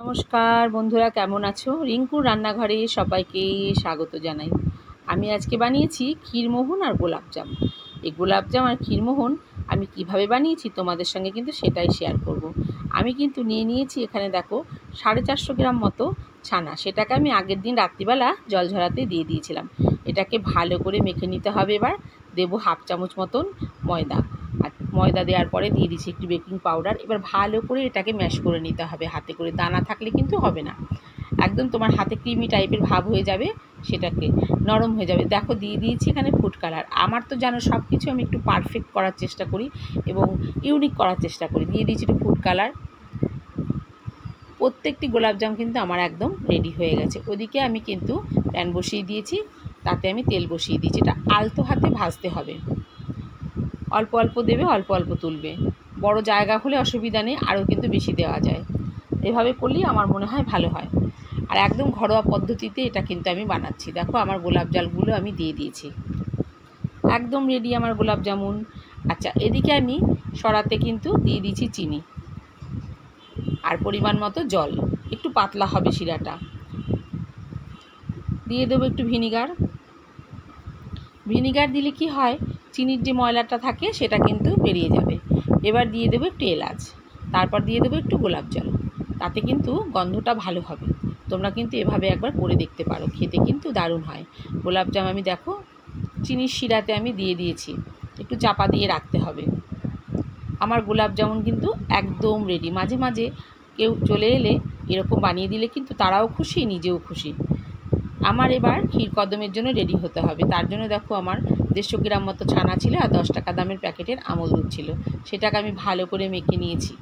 নমস্কার বন্ধুরা, কেমন আছো? রিঙ্কুর রান্নাঘরে সবাইকে স্বাগত জানাই। আমি আজকে বানিয়েছি ক্ষীরমোহন আর গোলাপজাম। এই গোলাপজাম আর ক্ষীরমোহন আমি কিভাবে বানিয়েছি তোমাদের সঙ্গে কিন্তু সেটাই শেয়ার করব। আমি কিন্তু নিয়েছি এখানে দেখো 450 গ্রাম মতো ছানা। সেটাকে আমি আগের দিন রাত্রিবেলা জল ঝরাতে দিয়ে দিয়েছিলাম। এটাকে ভালো করে মেখে নিতে হবে। এবার দেবো হাফ চামচ মতন ময়দা। আর ময়দা দেওয়ার পরে দিয়ে দিচ্ছি একটু বেকিং পাউডার। এবার ভালো করে এটাকে ম্যাশ করে নিতে হবে হাতে করে, দানা থাকলে কিন্তু হবে না। একদম তোমার হাতে ক্রিমি টাইপের ভাব হয়ে যাবে, সেটাকে নরম হয়ে যাবে। দেখো দিয়ে দিয়েছি এখানে ফুড কালার। আমার তো জানো সব কিছু আমি একটু পারফেক্ট করার চেষ্টা করি এবং ইউনিক করার চেষ্টা করি। দিয়ে দিয়েছি একটু ফুড কালার। প্রত্যেকটি গোলাপজাম কিন্তু আমার একদম রেডি হয়ে গেছে। ওদিকে আমি কিন্তু প্যান বসিয়ে দিয়েছি, তাতে আমি তেল বসিয়ে দিয়েছি। এটা আলতো হাতে ভাজতে হবে, অল্প অল্প দেবে, অল্প অল্প তুলবে। বড় জায়গা হলে অসুবিধা নেই, আরও কিন্তু বেশি দেওয়া যায়। এভাবে করলেই আমার মনে হয় ভালো হয়। আর একদম ঘরোয়া পদ্ধতিতে এটা কিন্তু আমি বানাচ্ছি। দেখো আমার গোলাপ জলগুলো আমি দিয়ে দিয়েছি, একদম রেডি আমার গোলাপ জামুন। আচ্ছা, এদিকে আমি সরাতে কিন্তু দিয়ে দিয়েছি চিনি আর পরিমাণ মতো জল, একটু পাতলা হবে শিরাটা। দিয়ে দেবো একটু ভিনিগার। ভিনিগার দিলে কি হয়, চিনির যে ময়লাটা থাকে সেটা কিন্তু বেরিয়ে যাবে। এবার দিয়ে দেবো একটু এলাচ, তারপর দিয়ে দেবো একটু গোলাপ জল। তাতে কিন্তু গন্ধটা ভালো হবে। তোমরা কিন্তু এভাবে একবার করে দেখতে পারো, খেতে কিন্তু দারুণ হয়। গোলাপজাম আমি দেখো চিনির শিরাতে আমি দিয়ে দিয়েছি, একটু চাপা দিয়ে রাখতে হবে। আমার গোলাপ জামুন কিন্তু একদম রেডি। মাঝে মাঝে কেউ চলে এলে এরকম বানিয়ে দিলে কিন্তু তারাও খুশি, নিজেও খুশি। আমার এবার ক্ষীর কদমের জন্য রেডি হতে হবে। তার জন্য দেখো আমার 150 গ্রাম মতো ছানা ছিল আর 10 টাকা দামের প্যাকেটের আমল দুধ ছিল। সেটাকে আমি ভালো করে মেখে নিয়েছি।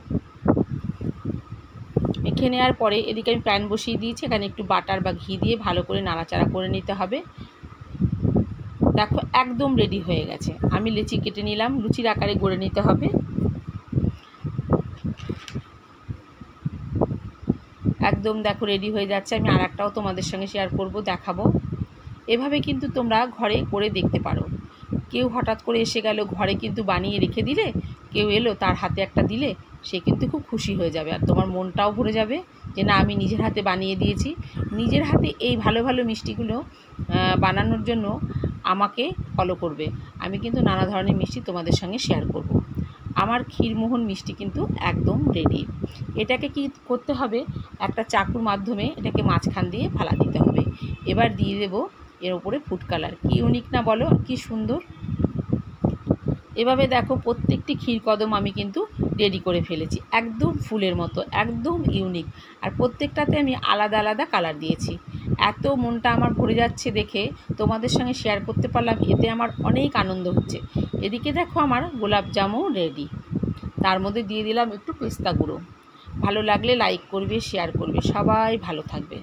মেখে নেওয়ার পরে এদিকে আমি প্যান বসিয়ে দিয়েছি। এখানে একটু বাটার বা ঘি দিয়ে ভালো করে নাড়াচাড়া করে নিতে হবে। দেখো একদম রেডি হয়ে গেছে। আমি লেচি কেটে নিলাম, লুচির আকারে গড়ে নিতে হবে। একদম দেখো রেডি হয়ে যাচ্ছে। আমি আর একটাও তোমাদের সঙ্গে শেয়ার করব, দেখাবো। এভাবে কিন্তু তোমরা ঘরে করে দেখতে পারো। কেউ হঠাৎ করে এসে গেল, ঘরে কিন্তু বানিয়ে রেখে দিলে, কেউ এলো তার হাতে একটা দিলে, সে কিন্তু খুব খুশি হয়ে যাবে। আর তোমার মনটাও ভরে যাবে যে না, আমি নিজের হাতে বানিয়ে দিয়েছি। নিজের হাতে এই ভালো ভালো মিষ্টিগুলো বানানোর জন্য আমাকে ফলো করবে। আমি কিন্তু নানা ধরনের মিষ্টি তোমাদের সঙ্গে শেয়ার করব। আমার ক্ষীরমোহন মিষ্টি কিন্তু একদম রেডি। এটাকে কি করতে হবে, একটা চাকুর মাধ্যমে এটাকে মাঝখান দিয়ে ফালা দিতে হবে। এবার দিয়ে দেবো এর উপরে ফুড কালার। কি ইউনিক না বলো, কি সুন্দর। এভাবে দেখো প্রত্যেকটি ক্ষীর কদম আমি কিন্তু রেডি করে ফেলেছি, একদম ফুলের মতো, একদম ইউনিক। আর প্রত্যেকটাতে আমি আলাদা আলাদা কালার দিয়েছি। এত মনটা আমার ভরে যাচ্ছে দেখে, তোমাদের সঙ্গে শেয়ার করতে পারলাম, এতে আমার অনেক আনন্দ হচ্ছে। এদিকে দেখো আমার গোলাপ জামও রেডি। তার মধ্যে দিয়ে দিলাম একটু পেস্তা গুঁড়ো। ভালো লাগলে লাইক করবে, শেয়ার করবে। সবাই ভালো থাকবে।